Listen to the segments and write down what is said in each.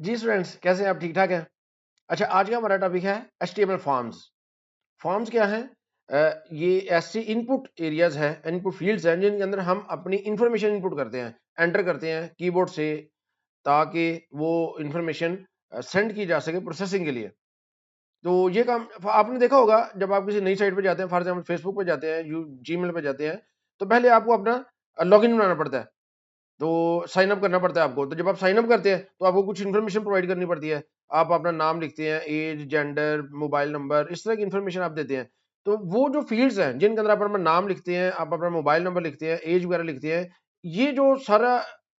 जी students, कैसे हैं आप? ठीक ठाक हैं? अच्छा, आज का हमारा टॉपिक है एचटीएमएल फॉर्म्स। फॉर्म्स क्या है? ये ऐसे इनपुट एरियाज हैं, इनपुट फील्ड्स हैं जिनके अंदर हम अपनी इंफॉर्मेशन इनपुट करते हैं, एंटर करते हैं कीबोर्ड से, ताकि वो इंफॉर्मेशन सेंड की जा सके प्रोसेसिंग के लिए। तो ये काम आपने देखा होगा, जब आप किसी नई साइट पे जाते हैं, फॉर एग्जाम्पल फेसबुक पे जाते हैं, जीमेल पे जाते हैं, तो पहले आपको अपना लॉगिन बनाना पड़ता है। तो साइन अप करना पड़ता है आपको। तो जब आप साइन अप करते हैं तो आपको कुछ इन्फॉर्मेशन प्रोवाइड करनी पड़ती है। आप अपना नाम लिखते हैं, एज, जेंडर, मोबाइल नंबर, इस तरह की इन्फॉर्मेशन आप देते हैं। तो वो जो फील्ड्स हैं जिनके अंदर आप अपना नाम लिखते हैं, आप अपना मोबाइल नंबर लिखते हैं, एज वगैरह लिखते हैं, ये जो सारा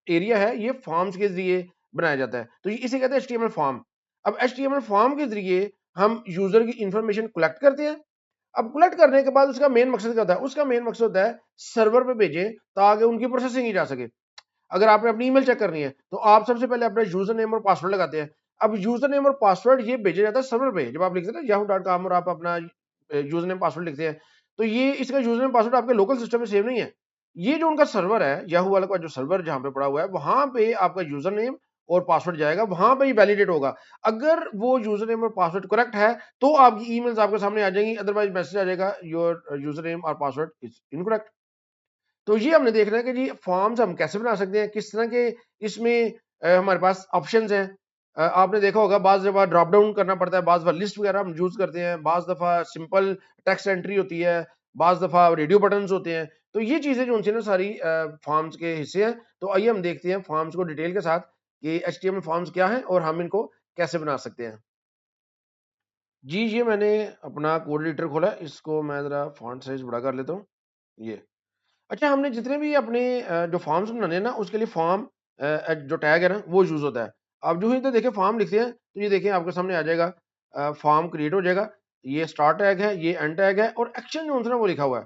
एरिया है ये फॉर्म्स के जरिए बनाया जाता है। तो इसे कहते हैं एचटीएमएल फॉर्म। अब एचटीएमएल फॉर्म के जरिए हम यूजर की इन्फॉर्मेशन कलेक्ट करते हैं। अब कलेक्ट करने के बाद उसका मेन मकसद क्या होता है? उसका मेन मकसद होता है सर्वर पे भेजें ताकि उनकी प्रोसेसिंग की जा सके। अगर आपने अपनी ईमेल चेक करनी है तो आप सबसे पहले अपना यूजर नेम और पासवर्ड लगाते हैं। अब यूजर नेम और पासवर्ड ये भेजा जाता है सर्वर पे। जब आप लिखते हैं ना yahoo.com और आप अपना यूजर नेम पासवर्ड लिखते हैं, तो ये इसका यूजर नेम पासवर्ड आपके लोकल सिस्टम में सेव नहीं है। ये जो उनका सर्वर है, याहू वाला का जो सर्वर जहां पे पड़ा हुआ है, वहां पे आपका यूजर नेम और पासवर्ड जाएगा, वहां पे ही वैलिडेट होगा। अगर वो यूजर नेम और पासवर्ड करेक्ट है तो आपकी ईमेल्स आपके सामने आ जाएंगी, अदरवाइज मैसेज आ जाएगा योर यूजर नेम और पासवर्ड इज इनकरेक्ट। तो ये हमने देखना है कि जी फॉर्म्स हम कैसे बना सकते हैं, किस तरह के इसमें हमारे पास ऑप्शंस हैं। आपने देखा होगा बाज़ दफ़ा ड्रॉप डाउन करना पड़ता है, बाज़ दफ़ा लिस्ट वगैरह हम यूज़ करते हैं, बाज़ दफ़ा सिंपल टेक्स्ट एंट्री होती है, बाज़ दफ़ा रेडियो बटन्स होते हैं। तो ये चीज़ें जो उनसे ना सारी फॉर्म्स के हिस्से हैं। तो आइए हम देखते हैं फॉर्म्स को डिटेल के साथ कि एचटीएमएल फॉर्म्स क्या हैं और हम इनको कैसे बना सकते हैं। जी, ये मैंने अपना कोड एडिटर खोला है, इसको मैं ज़रा फॉन्ट साइज़ बड़ा कर लेता हूँ, ये। अच्छा, हमने जितने भी अपने जो फॉर्म्स बनाने हैं ना, उसके लिए फॉर्म जो टैग है ना वो यूज़ होता है। आप जो ही तो देखिए फॉर्म लिखते हैं तो ये देखिए आपके सामने आ जाएगा, फॉर्म क्रिएट हो जाएगा। ये स्टार्ट टैग है, ये एंड टैग है और एक्शन जो है वो लिखा हुआ है।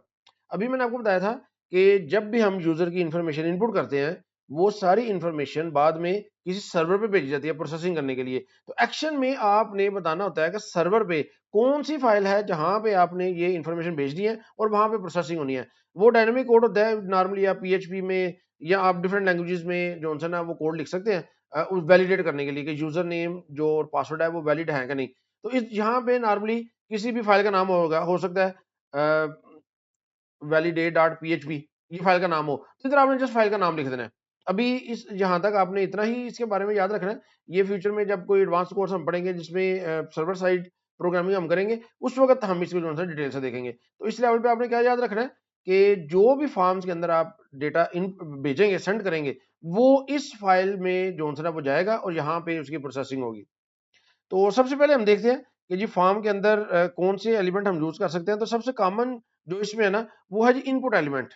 अभी मैंने आपको बताया था कि जब भी हम यूज़र की इन्फॉर्मेशन इनपुट करते हैं, वो सारी इन्फॉर्मेशन बाद में किसी सर्वर पे भेजी जाती है प्रोसेसिंग करने के लिए। तो एक्शन में आपने बताना होता है कि सर्वर पे कौन-सी फाइल है जहाँ पे आपने ये इन्फॉर्मेशन भेजनी है और वहाँ पे प्रोसेसिंग होनी है। वो डायनामिक कोड होता है, नॉर्मली आप पीएचपी में या आप डिफरेंट लैंग्वेजेस में जो है ना वो कोड लिख सकते हैं, उस वैलिडेट करने के लिए कि यूजर नेम जो पासवर्ड है वो वैलिड है कि नहीं। तो इस यहाँ पे नॉर्मली किसी भी फाइल का नाम होगा, हो सकता है वैलिडेट डॉट पीएचपी, ये फाइल का नाम हो, तो इधर आपने जस्ट फाइल का नाम लिख देना है। अभी इस यहाँ तक आपने इतना ही इसके बारे में याद रखना है। ये फ्यूचर में जब कोई एडवांस कोर्स हम पढ़ेंगे जिसमें सर्वर साइड प्रोग्रामिंग हम करेंगे, उस वक्त हम इसको जो है डिटेल से देखेंगे। तो इस लेवल पे आपने क्या याद रखना है कि जो भी फॉर्म्स के अंदर आप डेटा इन भेजेंगे, सेंड करेंगे, वो इस फाइल में जो है ना वो जाएगा और यहाँ पे उसकी प्रोसेसिंग होगी। तो सबसे पहले हम देखते हैं कि जी फॉर्म के अंदर कौन से एलिमेंट हम यूज कर सकते हैं। तो सबसे कॉमन जो इसमें है ना वो है जी input element.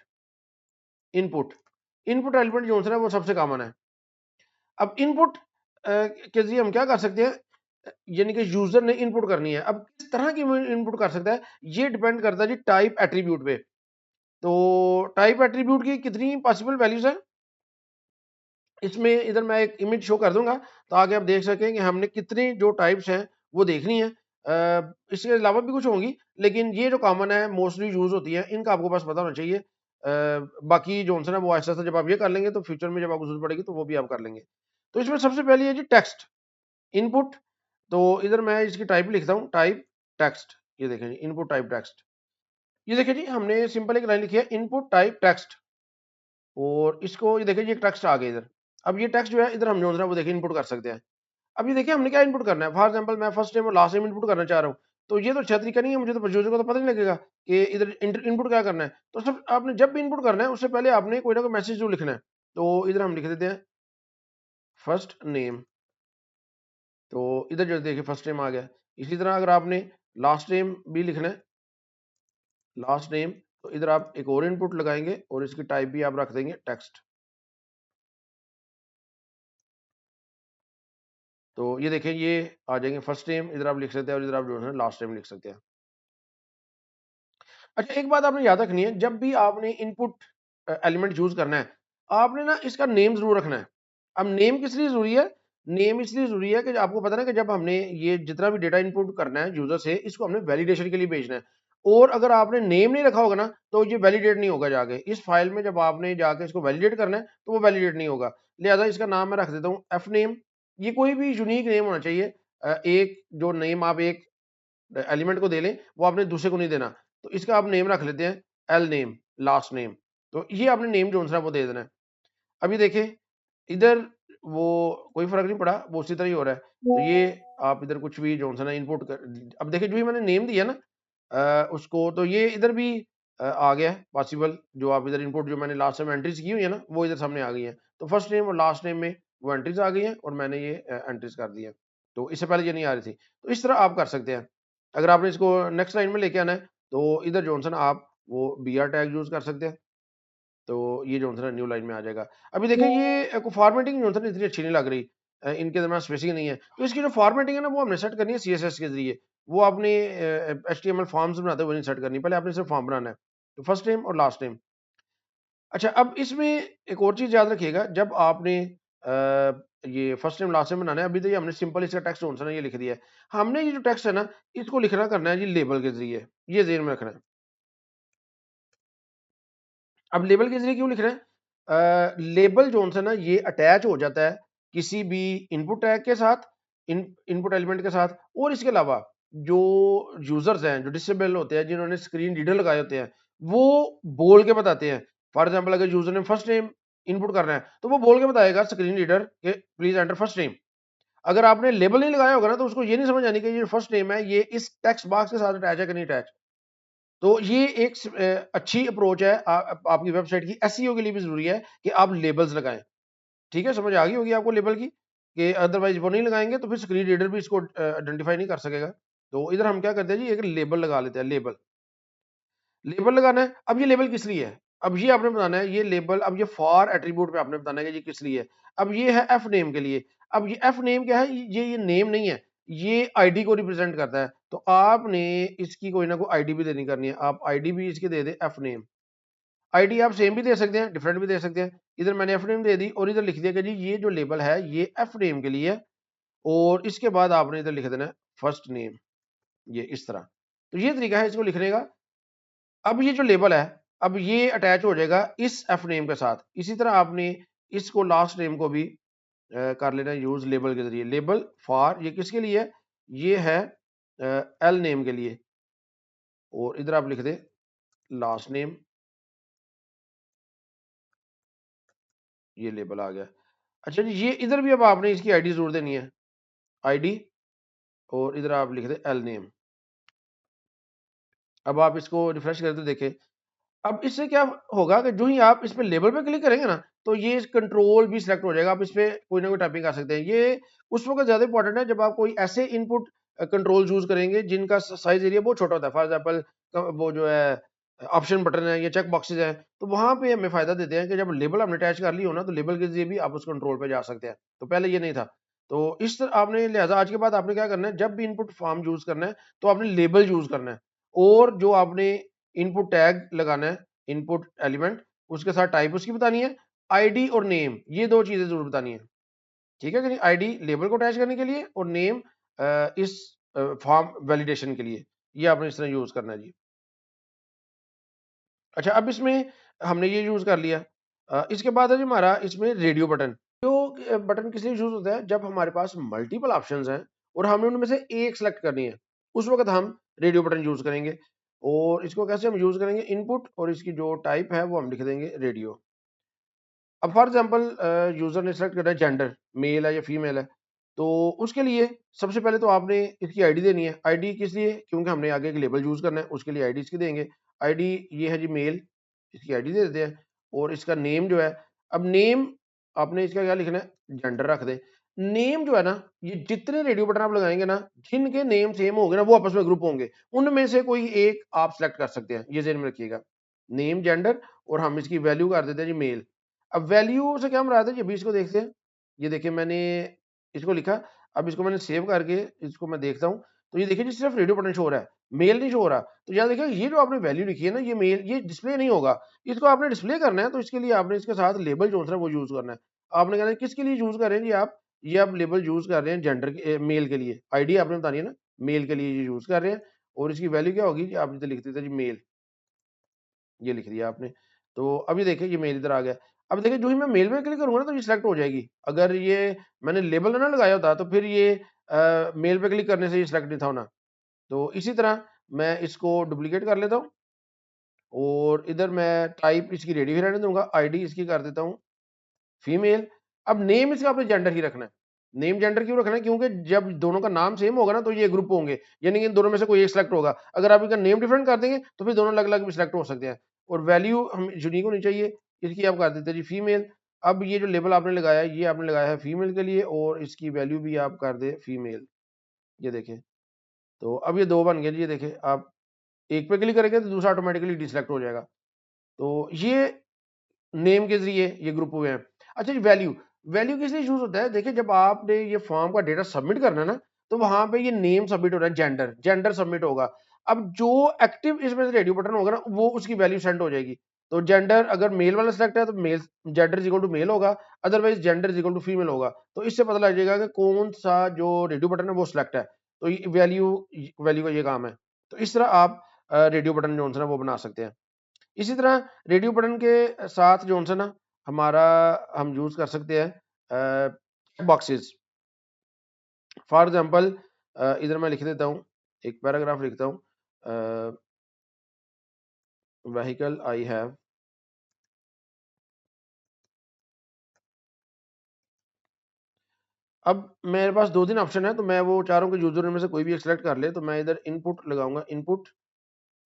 Input input element जो है ना वो सबसे कॉमन है। अब इनपुट के जरिए हम क्या कर सकते हैं, यानी कि यूजर ने इनपुट करनी है। अब किस तरह की इनपुट कर सकता है, ये डिपेंड करता है जी टाइप एट्रीब्यूट पे। तो टाइप एट्रीब्यूट की कितनी पॉसिबल वैल्यूज है, इसमें इधर मैं एक इमेज शो कर दूंगा ताकि आप देख सकें कि हमने कितनी जो टाइप्स हैं वो देखनी है। इसके अलावा भी कुछ होंगी, लेकिन ये जो कॉमन है मोस्टली यूज होती है, इनका आपको बस पता होना चाहिए। बाकी जो है ना वो ऐसा जब आप ये कर लेंगे तो फ्यूचर में जब आपको जरूरत पड़ेगी तो वो भी आप कर लेंगे। तो इसमें सबसे पहले है जी टेक्स्ट इनपुट। तो इधर मैं इसकी टाइप लिखता हूँ, टाइप टेक्स्ट। ये देखें जी इनपुट टाइप टेक्स्ट। ये देखिए जी हमने सिंपल एक लाइन लिखी है, इनपुट टाइप टेक्स्ट। और इसको ये देखिए, ये टेक्स्ट आ गया इधर। अब ये टेक्स्ट जो है इधर हम जो है ना वो देखिए इनपुट कर सकते हैं। अब ये देखिए हमने क्या इनपुट करना है, फॉर एग्जांपल मैं फर्स्ट नेम और लास्ट नेम इनपुट करना चाह रहा हूँ। तो ये तो अच्छा तरीका नहीं है, मुझे तो यूजर को तो पता नहीं लगेगा कि इधर इनपुट क्या करना है। तो सब आपने जब भी इनपुट करना है उससे पहले आपने कोई ना कोई मैसेज जो लिखना है। तो इधर हम लिख देते हैं फर्स्ट नेम। तो इधर जो देखिए फर्स्ट नेम आ गया। इसी तरह अगर आपने लास्ट नेम भी लिखना है, लास्ट नेम, तो इधर आप एक और इनपुट लगाएंगे और इसकी टाइप भी आप रख देंगे टेक्स्ट। तो ये देखें ये आ जाएंगे फर्स्ट नेम, इधर आप लिख सकते हैं और इधर आप जो है लास्ट नेम लिख सकते हैं। अच्छा, एक बात आपने याद रखनी है, जब भी आपने इनपुट एलिमेंट यूज करना है, आपने ना इसका नेम जरूर रखना है। अब नेम किस लिए जरूरी है? नेम इसलिए जरूरी है कि आपको पता ना कि जब हमने ये जितना भी डेटा इनपुट करना है यूजर से, इसको हमने वैलिडेशन के लिए भेजना है। और अगर आपने नेम नहीं रखा होगा ना तो ये वैलिडेट नहीं होगा जाके इस फाइल में। जब आपने जाके इसको वैलिडेट करना है तो वो वैलिडेट नहीं होगा। लिहाजा इसका नाम मैं रख देता हूँ एफ नेम। ये कोई भी यूनिक नेम होना चाहिए। एक जो नेम आप एक एलिमेंट को दे लें वो आपने दूसरे को नहीं देना। तो इसका आप नेम रख लेते हैं एल नेम, लास्ट नेम। तो ये आपने नेम जो सा वो दे देना है। अभी देखें इधर वो कोई फर्क नहीं पड़ा, वो उसी तरह ही हो रहा है। तो ये आप इधर कुछ भी जो सा ना इनपुट कर, अब देखिए जो ही मैंने नेम दिया ना उसको, तो ये इधर भी आ गया है पॉसिबल। जो आप इधर इनपुट जो मैंने लास्ट टाइम एंट्रीज की हुई है ना वो इधर सामने आ गई है। तो फर्स्ट नेम और लास्ट नेम में वो एंट्रीज आ गई हैं और मैंने ये एंट्रीज कर दी है। तो इससे पहले ये नहीं आ रही थी। तो इस तरह आप कर सकते हैं। अगर आपने इसको नेक्स्ट लाइन में लेके आना है तो इधर जॉनसन आप वो बी आर टैग यूज कर सकते हैं। तो ये जो है न्यू लाइन में आ जाएगा। अभी देखें ये फॉर्मेटिंग जो है इतनी अच्छी नहीं लग रही, इनके दरम्यान स्पेसिंग नहीं है। तो इसकी जो फॉर्मेटिंग है ना वो हमने सेट करनी है सीएसएस के जरिए। वो आपने एचटीएमएल फॉर्म्स बनाते हुए नहीं सेट करनी, पहले आपने सिर्फ फॉर्म बनाना है। तो फर्स्ट नेम और लास्ट नेम। अच्छा, अब इसमें एक और चीज याद रखिएगा, जब आपने ये फर्स्ट नेम लास्ट नेम बनाना है, अभी तो ये हमने सिंपल इसका टेक्स्ट जो है ना ये लिख दिया है। हमने ये जो टेक्स्ट है ना इसको लिखना करना है जी लेबल के जरिए, ये ज़हन में रखना है। अब लेबल के जरिए क्यों लिख रहे हैं? लेबल जो है ना ये अटैच हो जाता है किसी भी इनपुट टैग के साथ, इनपुट एलिमेंट के साथ। और इसके अलावा जो यूजर्स हैं जो डिसेबल होते हैं, जिन्होंने स्क्रीन रीडर लगाए होते हैं, वो बोल के बताते हैं। फॉर एग्जांपल अगर यूजर ने फर्स्ट नेम इनपुट करना है तो वो बोल के बताएगा स्क्रीन रीडर के प्लीज एंटर फर्स्ट नेम। अगर आपने लेबल नहीं लगाया होगा ना तो उसको ये नहीं समझ आनी कि ये फर्स्ट नेम है ये इस टेक्स्ट बॉक्स के साथ अटैच है कि नहीं अटैच। तो ये एक अच्छी अप्रोच है आपकी वेबसाइट की एसईओ के लिए भी ज़रूरी है कि आप लेबल्स लगाएँ। ठीक है, समझ आ गई होगी आपको लेबल की, कि अदरवाइज़ वो नहीं लगाएँगे तो फिर स्क्रीन रीडर भी इसको आइडेंटिफ़ाई नहीं कर सकेगा। तो इधर हम क्या करते हैं जी, एक लेबल लगा लेते हैं, लेबल। लेबल लगाना है, अब ये लेबल किस लिए है? अब ये आपने बताना है ये लेबल, अब ये फॉर एट्रीब्यूट पे आपने बताना है कि ये किस लिए है। अब ये है एफ नेम के लिए। अब ये एफ नेम क्या है? ये नेम नहीं है, ये आईडी को रिप्रेजेंट करता है। तो आपने इसकी कोई ना कोई आईडी भी देनी करनी है। आप आईडी भी इसकी दे दें एफ नेम। आईडी आप सेम भी दे सकते हैं, डिफरेंट भी दे सकते हैं। इधर मैंने एफ नेम दे दी और इधर लिख दिया कि जी ये जो लेबल है ये एफ नेम के लिए है। और इसके बाद आपने इधर लिख देना है फर्स्ट नेम, ये इस तरह। तो ये तरीका है इसको लिखने का। अब ये जो लेबल है, अब ये अटैच हो जाएगा इस एफ नेम के साथ। इसी तरह आपने इसको लास्ट नेम को भी कर लेना यूज लेबल के जरिए। लेबल फॉर ये किसके लिए है? ये है एल नेम के लिए। और इधर आप लिख दें लास्ट नेम, ये लेबल आ गया। अच्छा जी, ये इधर भी अब आपने इसकी आईडी जरूर देनी है, आईडी। और इधर आप लिख दें एल नेम। अब आप इसको रिफ्रेश करें तो देखें, अब इससे क्या होगा कि जो ही आप इस पे लेबल पे क्लिक करेंगे ना तो ये कंट्रोल भी सिलेक्ट हो जाएगा। आप इस पे कोई ना कोई टाइपिंग कर सकते हैं। ये उस वक्त ज्यादा इंपॉर्टेंट है जब आप कोई ऐसे इनपुट कंट्रोल यूज करेंगे जिनका साइज एरिया बहुत छोटा होता है। फॉर एग्जांपल वो जो है ऑप्शन बटन है या चेक बॉक्सेज हैं, तो वहां पे हमें फायदा देते हैं कि जब लेबल हमने अटैच कर ली हो ना तो लेबल के जरिए भी आप उस कंट्रोल पे जा सकते हैं। तो पहले ये नहीं था। तो इस तरह आपने लिहाजा आज के बाद आपने क्या करना है, जब भी इनपुट फॉर्म यूज करना है तो आपने लेबल यूज करना है। और जो आपने इनपुट टैग लगाना है, इनपुट एलिमेंट, उसके साथ टाइप उसकी बतानी है, आईडी और नेम, ये दो चीजें जरूर बतानी है। ठीक है कि नहीं? आईडी लेबल को अटैच करने के लिए और नेम इस फॉर्म वैलिडेशन के लिए। ये आपने इस तरह यूज करना है जी। अच्छा, अब इसमें हमने ये यूज कर लिया। इसके बाद है जी हमारा इसमें रेडियो बटन। जो बटन किस लिए यूज होता है? जब हमारे पास मल्टीपल ऑप्शंस हैं और हमने उनमें से एक सेलेक्ट करनी है, उस वक्त हम रेडियो बटन यूज करेंगे। और इसको कैसे हम यूज करेंगे? इनपुट और इसकी जो टाइप है वो हम लिख देंगे रेडियो। अब फॉर एग्जांपल यूजर ने सेलेक्ट करना है जेंडर, मेल है या फीमेल है। तो उसके लिए सबसे पहले तो आपने इसकी आईडी देनी है। आईडी किस लिए? क्योंकि हमने आगे एक लेबल यूज करना है, उसके लिए आईडी इसकी देंगे। आईडी ये है जी मेल, इसकी आईडी दे देते हैं। और इसका नेम जो है, अब नेम आपने इसका क्या लिखना है? जेंडर रख दें। नेम जो है ना, ये जितने रेडियो बटन आप लगाएंगे ना, जिनके नेम सेम होंगे ना वो आपस में ग्रुप होंगे, उनमें से कोई एक आप सेलेक्ट कर सकते हैं। ये ज़हन में रखिएगा। नेम, जेंडर और हम इसकी वैल्यू कर देते हैं जी मेल। अब वैल्यू से क्या मुराद है? ये भी इसको देखते हैं। ये देखिए मैंने इसको लिखा, अब इसको मैंने सेव करके इसको मैं देखता हूँ, तो ये देखिए जी सिर्फ रेडियो बटन शो हो रहा है, मेल नहीं शो हो रहा। तो यहाँ देखिए ये जो आपने वैल्यू लिखी है ना, ये मेल, ये डिस्प्ले नहीं होगा। इसको आपने डिस्प्ले करना है तो इसके लिए आपने इसके साथ लेबल जो है वो यूज करना है। आपने कहना है किसके लिए यूज कर रहे हैं जी आप? ये आप लेबल यूज कर रहे हैं जेंडर के, मेल के लिए। आईडी आपने बतानी है ना, मेल के लिए ये यूज कर रहे हैं। और इसकी वैल्यू क्या होगी जी? आपने तो लिख देते जी मेल, ये लिख दिया आपने। तो अभी देखिए ये मेल इधर आ गया। अब देखिए जो ही मैं मेल में क्लिक करूंगा ना तो ये सिलेक्ट हो जाएगी। अगर ये मैंने लेबल ना लगाया होता तो फिर ये मेल पे क्लिक करने से ये सिलेक्ट नहीं था होना। तो इसी तरह मैं इसको डुप्लीकेट कर लेता हूँ और इधर मैं टाइप इसकी रेडी ही रहने दूंगा, आईडी इसकी कर देता हूँ फीमेल। अब नेम इसका आपने जेंडर ही रखना है। नेम जेंडर क्यों रखना है? क्योंकि जब दोनों का नाम सेम होगा ना तो ये ग्रुप होंगे, यानी कि इन दोनों में से कोई एक सिलेक्ट होगा। अगर आप इनका नेम डिफरेंट कर देंगे तो फिर दोनों अलग अलग भी सिलेक्ट हो सकते हैं। और वैल्यू हम यूनिक होनी चाहिए, इसकी आप कर देते हैं जी फीमेल। अब ये जो लेबल आपने लगाया है ये आपने लगाया है फीमेल के लिए और इसकी वैल्यू भी आप कर दे फीमेल। ये देखें, तो अब ये दो बन गए जी। ये देखें, आप एक पे क्लिक करेंगे तो दूसरा ऑटोमेटिकली डिसेलेक्ट हो जाएगा। तो ये नेम के जरिए ये ग्रुप हुए हैं। अच्छा जी, वैल्यू, वैल्यू किस लिए यूज होता है? देखिए जब आपने ये फॉर्म का डेटा सबमिट करना है ना तो वहां पे ये नेम सबमिट हो रहा है, जेंडर, जेंडर सबमिट होगा। अब जो एक्टिव इसमें से रेडियो बटन होगा ना वो उसकी वैल्यू सेंड हो जाएगी। तो जेंडर अगर मेल वाला सेलेक्ट है तो male gender is equal to male होगा, otherwise gender is equal to female होगा। तो इससे पता लग जाएगा कि कौन सा जो रेडियो बटन है वो सिलेक्ट है। तो वैल्यू, वैल्यू का ये काम है। तो इस तरह आप रेडियो बटन जो है ना वो बना सकते हैं। इसी तरह रेडियो बटन के साथ जो है ना हमारा हम यूज कर सकते हैं बॉक्सेस। फॉर एग्जांपल इधर मैं लिख देता हूँ, एक पैराग्राफ लिखता हूँ, व्हीकल आई हैव। अब मेरे पास दो तीन ऑप्शन है तो मैं वो चारों के यूजर में से कोई भी एक सेलेक्ट कर ले। तो मैं इधर इनपुट लगाऊंगा, इनपुट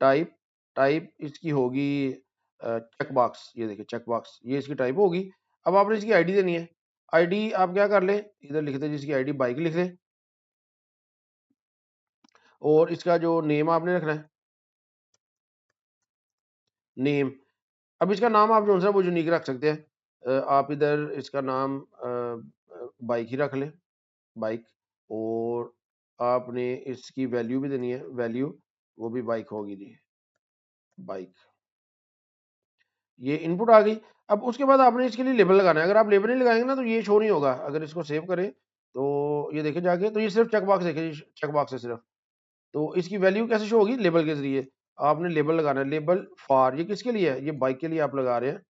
टाइप, टाइप इसकी होगी चेक बॉक्स। ये देखिए चेक बॉक्स, ये इसकी टाइप होगी। अब आपने इसकी आईडी देनी है। आईडी आप क्या कर ले, इधर लिख दे जिसकी आईडी बाइक लिख ले और इसका जो नेम आपने रखना है नेम। अब इसका नाम आप जो है वो यूनिक रख सकते हैं। आप इधर इसका नाम बाइक ही रख लें, बाइक। और आपने इसकी वैल्यू भी देनी है, वैल्यू वो भी बाइक होगी जी, बाइक। ये इनपुट आ गई। अब उसके बाद आपने इसके लिए लेबल लगाना है। अगर आप लेबल नहीं लगाएंगे ना तो ये शो नहीं होगा। अगर इसको सेव करें तो ये देखे जाके तो ये सिर्फ चेक बॉक्स देखे, चेक बॉक्स है सिर्फ। तो इसकी वैल्यू कैसे शो होगी? लेबल के जरिए आपने लेबल लगाना है। लेबल फॉर, ये किसके लिए है? ये बाइक के लिए आप लगा रहे हैं।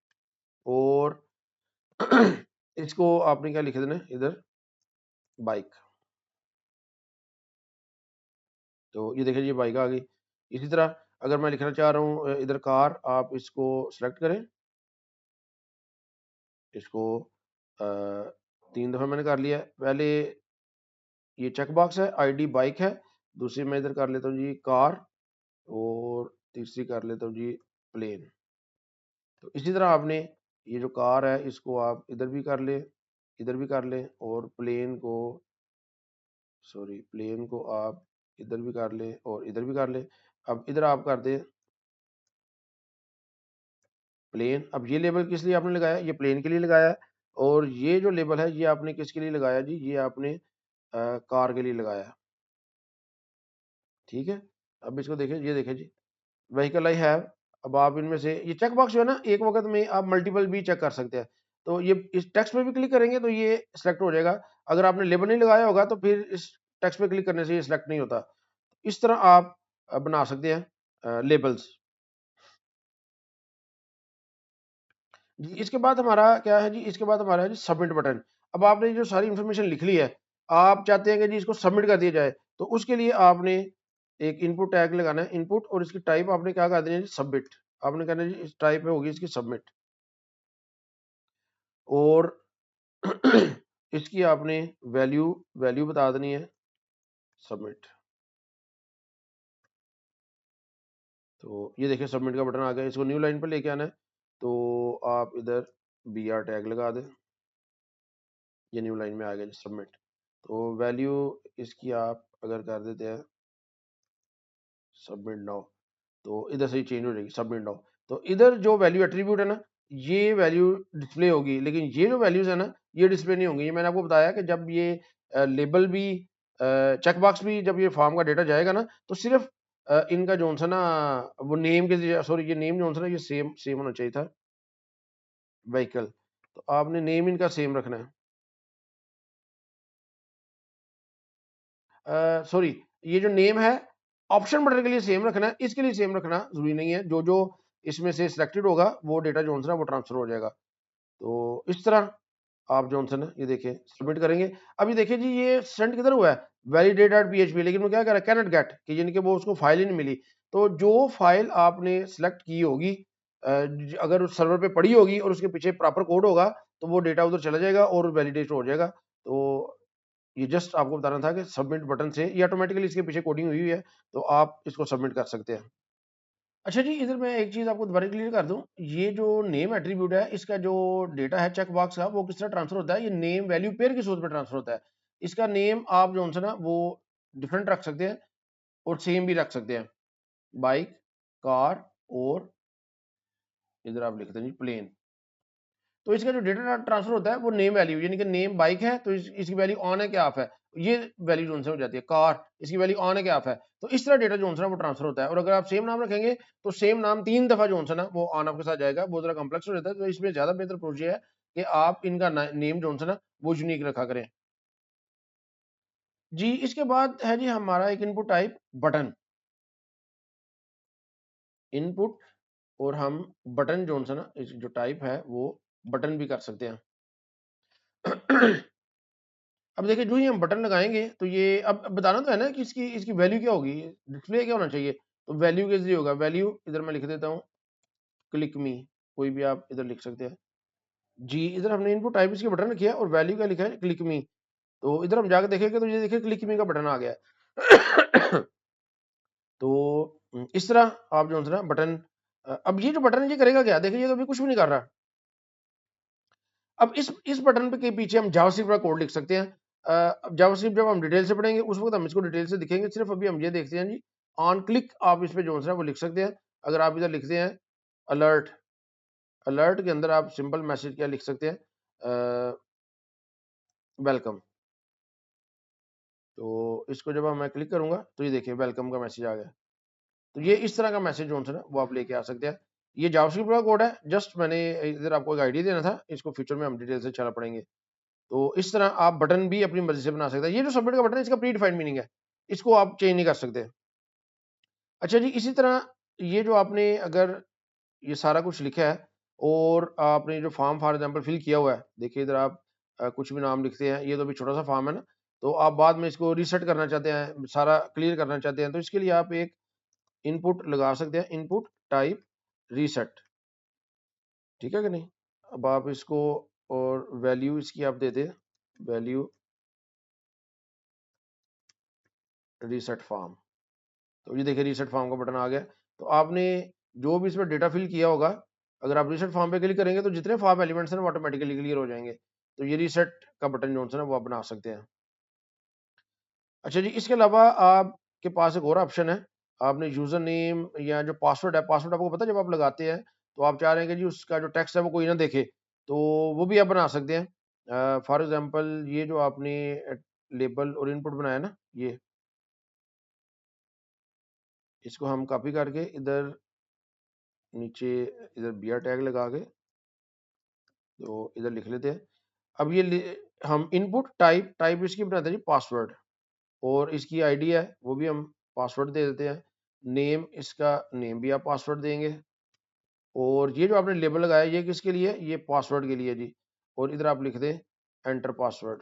और इसको आपने क्या लिख देना है इधर, बाइक। तो ये देखिए ये बाइक आ गई। इसी तरह अगर मैं लिखना चाह रहा हूँ इधर कार, आप इसको सेलेक्ट करें, इसको अ, 3 दफ़ा मैंने कर लिया है। पहले ये चेक बॉक्स है, आईडी बाइक है। दूसरी मैं इधर कर लेता हूँ जी कार और तीसरी कर लेता हूँ जी प्लेन। तो इसी तरह आपने ये जो कार है इसको आप इधर भी कर लें, इधर भी कर लें और प्लेन को, सॉरी प्लेन को आप इधर भी कर लें और इधर भी कर लें। अब इधर आप कर दें प्लेन। अब ये लेबल किस लिए आपने लगाया? ये प्लेन के लिए लगाया है। और ये जो लेबल है ये आपने किसके लिए लगाया जी? ये आपने कार के लिए लगाया है। ठीक है, अब इसको देखें, ये देखें जी व्हीकल आई हैव। अब आप इनमें से ये चेक बॉक्स जो है ना एक वक्त में आप मल्टीपल भी चेक कर सकते हैं। तो ये इस टेक्स्ट पे भी क्लिक करेंगे तो ये सिलेक्ट हो जाएगा। अगर आपने लेबल नहीं लगाया होगा तो फिर इस टेक्स्ट पे क्लिक करने से ये सिलेक्ट नहीं होता। इस तरह आप बना सकते हैं लेबल्स जी। इसके बाद हमारा क्या है जी? इसके बाद हमारा है जी सबमिट बटन। अब आपने जो सारी इंफॉर्मेशन लिख ली है, आप चाहते हैं कि जी इसको सबमिट कर दिया जाए। तो उसके लिए आपने एक इनपुट टैग लगाना है, इनपुट, और इसकी टाइप आपने क्या कर देनी है जी? सबमिट। आपने कहना है जी इस टाइप में होगी इसकी सबमिट। और इसकी आपने वैल्यू, वैल्यू बता देनी है सबमिट। तो ये देखिए सबमिट का बटन आ गया। इसको न्यू लाइन पर लेके आना है तो आप इधर बी आर टैग लगा दें। ये न्यू लाइन में आ गया जी सबमिट। तो वैल्यू इसकी आप अगर कर देते हैं सबमिट नाउ तो इधर से ही चेंज हो जाएगी सबमिट नाउ। तो इधर जो वैल्यू एट्रीब्यूट है ना ये वैल्यू डिस्प्ले होगी, लेकिन ये जो वैल्यूज है ना ये डिस्प्ले नहीं होंगी। ये मैंने आपको बताया कि जब ये लेबल भी चेक बॉक्स भी जब ये फॉर्म का डेटा जाएगा ना तो सिर्फ इनका जो सा ना वो नेम के, सॉरी ये नेम जो सा ना ये सेम सेम होना चाहिए था व्हीकल। तो आपने नेम इनका सेम रखना है। सॉरी, ये जो नेम है ऑप्शन बटन के लिए सेम रखना है, इसके लिए सेम रखना जरूरी नहीं है। जो जो इसमें से सिलेक्टेड होगा वो डेटा जो है वो ट्रांसफर हो जाएगा। तो इस तरह आप जो है ना ये देखिए सबमिट करेंगे। अब ये देखिए जी ये सेंड किधर हुआ है, validate.php, लेकिन वो क्या कह रहा है, कैनॉट गेट, कि यानी कि वो उसको फाइल ही नहीं मिली। तो जो फाइल आपने सेलेक्ट की होगी, अगर उस सर्वर पे पड़ी होगी और उसके पीछे प्रॉपर कोड होगा तो वो डेटा उधर चला जाएगा और वैलिडेट हो जाएगा। तो ये जस्ट आपको बताना था कि सबमिट बटन से ये ऑटोमेटिकली इसके पीछे कोडिंग हुई है, तो आप इसको सबमिट कर सकते हैं। अच्छा जी, इधर मैं एक चीज़ आपको दोबारा क्लियर कर दूं, ये जो नेम एट्रीब्यूट है इसका जो डेटा है चेक बॉक्स का, वो किस तरह ट्रांसफर होता है, ये नेम वैल्यू पेयर के सोर्स पे ट्रांसफर होता है। इसका नेम आप जो है ना वो डिफरेंट रख सकते हैं और सेम भी रख सकते हैं, बाइक, कार, और इधर आप लिखते हैं जी प्लेन। तो इसका जो डेटा ट्रांसफर होता है वो नेम वैल्यू, यानी कि नेम बाइक है तो इसकी वैल्यू ऑन है क्या ऑफ है, ये वैल्यू जो हो जाती है। कार, इसकी वैल्यू ऑन है क्या ऑफ है। तो इस तरह डेटा जो है वो ट्रांसफर होता है। और अगर आप सेम नाम रखेंगे तो सेम नाम 3 दफा जो है ना वो ऑन ऑफ के साथ जाएगा, बहुत ज़्यादा कॉम्प्लेक्स हो जाता है। तो इसमें ज़्यादा बेहतर अप्रोच ये है कि आप इनका नेम जो है ना वो यूनिक रखा करें। जी, इसके बाद है जी हमारा एक इनपुट टाइप बटन। इनपुट, और हम बटन जो है ना जो टाइप है वो बटन भी कर सकते हैं। अब देखिए जो ही हम बटन लगाएँगे तो ये अब बताना तो है ना कि इसकी इसकी वैल्यू क्या होगी, डिस्प्ले क्या होना चाहिए। तो वैल्यू के ज़रिए होगा, वैल्यू इधर मैं लिख देता हूँ क्लिक मी, कोई भी आप इधर लिख सकते हैं। जी, इधर हमने इनपुट टाइप इसके बटन रखी है और वैल्यू क्या लिखा है, क्लिक मी। तो इधर हम जाके देखेंगे तो ये देखिए क्लिक मी का बटन आ गया है। तो इस तरह आप जो है ना बटन, अब ये जो बटन है ये करेगा क्या? देखिए ये तो अभी कुछ भी नहीं कर रहा। अब इस बटन पे के पीछे हम जावास्क्रिप्ट का कोड लिख सकते हैं। अब जावास्क्रिप्ट जब हम डिटेल से पढ़ेंगे उस वक्त हम इसको डिटेल से दिखेंगे, सिर्फ अभी हम ये देखते हैं जी। ऑन क्लिक आप इस पे जो है वो लिख सकते हैं। अगर आप इधर लिखते हैं अलर्ट, अलर्ट के अंदर आप सिंपल मैसेज क्या लिख सकते हैं, वेलकम। तो इसको जब मैं क्लिक करूंगा तो ये देखिए वेलकम का मैसेज आ गया। तो ये इस तरह का मैसेज जो है ना वो आप लेके आ सकते हैं। ये जावास्क्रिप्ट का कोड है, जस्ट मैंने इधर आपको एक आइडिया देना था, इसको फ्यूचर में हम डिटेल से चला पड़ेंगे। तो इस तरह आप बटन भी अपनी मर्जी से बना सकते हैं। ये जो सबमिट का बटन है इसका प्री डिफाइंड मीनिंग है, इसको आप चेंज नहीं कर सकते। अच्छा जी, इसी तरह ये जो आपने अगर ये सारा कुछ लिखा है और आपने जो फॉर्म फॉर एग्जांपल फिल किया हुआ है, देखिए इधर आप कुछ भी नाम लिखते हैं, ये तो अभी छोटा सा फॉर्म है ना, तो आप बाद में इसको रीसेट करना चाहते हैं, सारा क्लियर करना चाहते हैं, तो इसके लिए आप एक इनपुट लगा सकते हैं, इनपुट टाइप रीसेट। ठीक है कि नहीं। अब आप इसको और वैल्यू इसकी आप दे दें, वैल्यू रीसेट फॉर्म। तो ये देखिए रीसेट फॉर्म का बटन आ गया। तो आपने जो भी इसमें डेटा फिल किया होगा, अगर आप रीसेट फॉर्म पे क्लिक करेंगे तो जितने फॉर्म एलिमेंट्स हैं वो ऑटोमेटिकली क्लियर हो जाएंगे। तो ये रीसेट का बटन जो है ना वो आप बना सकते हैं। अच्छा जी, इसके अलावा आपके पास एक और ऑप्शन है, आपने यूजर नेम या जो पासवर्ड है, पासवर्ड आपको पता है जब आप लगाते हैं तो आप चाह रहे हैं कि जी उसका जो टेक्स्ट है वो कोई ना देखे, तो वो भी आप बना सकते हैं। फॉर एग्जाम्पल ये जो आपने लेबल और इनपुट बनाया ना, ये इसको हम कॉपी करके इधर नीचे इधर बियर टैग लगा के तो इधर लिख लेते हैं। अब हम इनपुट टाइप टाइप इसकी बनाते हैं जी पासवर्ड, और इसकी आईडी है वो भी हम पासवर्ड दे देते हैं। नेम, इसका नेम भी आप पासवर्ड देंगे। और ये जो आपने लेबल लगाया ये किसके लिए, ये पासवर्ड के लिए जी। और इधर आप लिख दें एंटर पासवर्ड,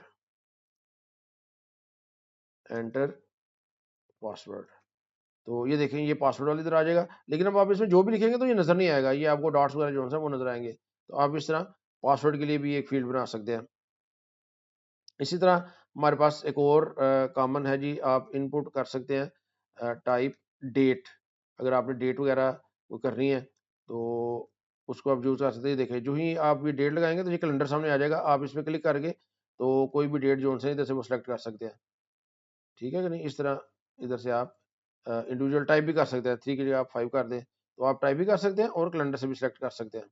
एंटर पासवर्ड। तो ये देखें ये पासवर्ड वाली इधर आ जाएगा, लेकिन अब आप इसमें जो भी लिखेंगे तो ये नजर नहीं आएगा, ये आपको डॉट्स वगैरह जो है वो नजर आएंगे। तो आप इस तरह पासवर्ड के लिए भी एक फील्ड बना सकते हैं। इसी तरह हमारे पास एक और कॉमन है जी, आप इनपुट कर सकते हैं टाइप डेट। अगर आपने डेट वगैरह वो करनी है तो उसको आप यूज कर सकते हैं। देखिए जो ही आप ये डेट लगाएंगे तो ये कैलेंडर सामने आ जाएगा, आप इस पर क्लिक करके तो कोई भी डेट जो है इधर से वो सिलेक्ट कर सकते हैं। ठीक है कि नहीं। इस तरह इधर से आप इंडिविजुअल टाइप भी कर सकते हैं, 3 की जगह आप 5 कर दें तो आप टाइप भी कर सकते हैं और कैलेंडर से भी सिलेक्ट कर सकते हैं।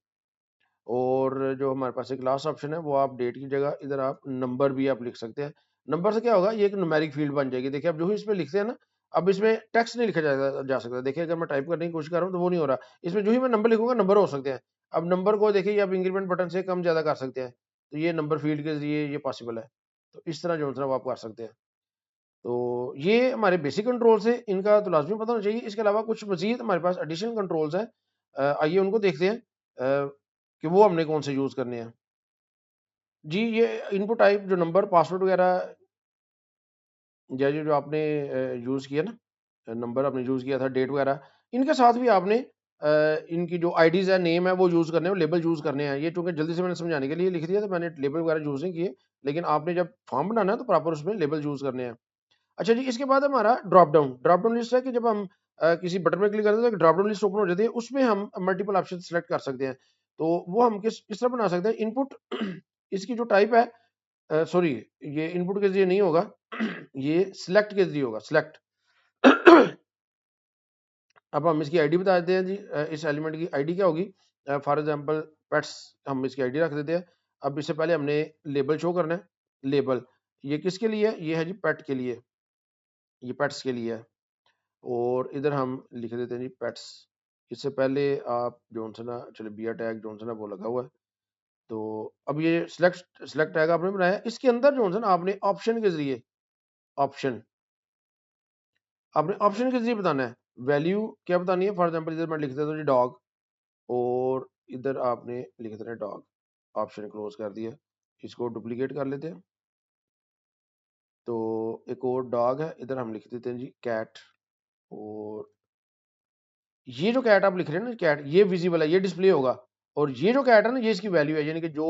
और जो हमारे पास एक लास्ट ऑप्शन है वो आप डेट की जगह इधर आप नंबर भी आप लिख सकते हैं। नंबर से क्या होगा, ये एक न्यूमेरिक फील्ड बन जाएगी। देखिए अब जो ही इसमें लिखते हैं ना, अब इसमें टेक्स्ट नहीं लिखा जा सकता। देखिए अगर मैं टाइप करने की कोशिश कर रहा हूँ तो वो नहीं हो रहा, इसमें जो ही मैं नंबर लिखूंगा नंबर हो सकते हैं। अब नंबर को देखिए आप इंक्रीमेंट बटन से कम ज्यादा कर सकते हैं, तो ये नंबर फील्ड के जरिए ये पॉसिबल है। तो इस तरह जो है वो आप कर सकते हैं। तो ये हमारे बेसिक कंट्रोल्स है, इनका तो लाजमी पता होना चाहिए। इसके अलावा कुछ मजीद हमारे पास एडिशनल कंट्रोल्स हैं, आइए उनको देखते हैं कि वो हमने कौन से यूज करने हैं। जी ये इनपुट टाइप जो नंबर पासवर्ड वगैरह जैसे जो आपने यूज़ किया ना, नंबर आपने यूज़ किया था, डेट वगैरह, इनके साथ भी आपने इनकी जो आईडीज़ है, नेम है, वो यूज़ करने हैं, लेबल यूज़ करने हैं। ये चूँकि जल्दी से मैंने समझाने के लिए लिख दिया, तो मैंने लेबल वगैरह यूज़ नहीं किए, लेकिन आपने जब फॉर्म बनाना है तो प्रॉपर उसमें लेबल यूज़ करने हैं। अच्छा जी, इसके बाद हमारा ड्रॉप डाउन लिस्ट है कि जब हम किसी बटन में क्लिक करते हैं तो ड्रॉप डाउन लिस्ट ओपन हो जाती है, उसमें हम मल्टीपल ऑप्शन सेलेक्ट कर सकते हैं। तो वो हम किस तरह बना सकते हैं, इनपुट इसकी जो टाइप है, सॉरी, ये इनपुट के जरिए नहीं होगा, ये सिलेक्ट के जरिए होगा, सिलेक्ट। अब हम इसकी आईडी बता देते हैं जी, इस एलिमेंट की आईडी क्या होगी, फॉर एग्जांपल पेट्स, हम इसकी आईडी रख देते हैं। अब इससे पहले हमने लेबल शो करना है, लेबल ये किसके लिए है, ये है जी पेट के लिए, ये पेट्स के लिए है। और इधर हम लिख देते हैं जी पेट्स। इससे पहले आप जॉनसन, चलो बिया टैग जॉनसन वो लगा हुआ है। तो अब ये सिलेक्ट टैग आपने बनाया, इसके अंदर जॉनसन आपने ऑप्शन के जरिए, ऑप्शन आपने ऑप्शन के जरिए बताना है, वैल्यू क्या बतानी है। फॉर एग्जांपल इधर मैं लिख देता हूँ जी डॉग, और इधर आपने लिख देना है डॉग, ऑप्शन क्लोज कर दिया। इसको डुप्लीकेट कर लेते हैं। तो एक और डॉग है, इधर हम लिख देते हैं जी कैट। और ये जो कैट आप लिख रहे हैं ना, कैट ये विजिबल है, ये डिस्प्ले होगा। और ये जो कैट है ना, ये इसकी वैल्यू है, यानी कि जो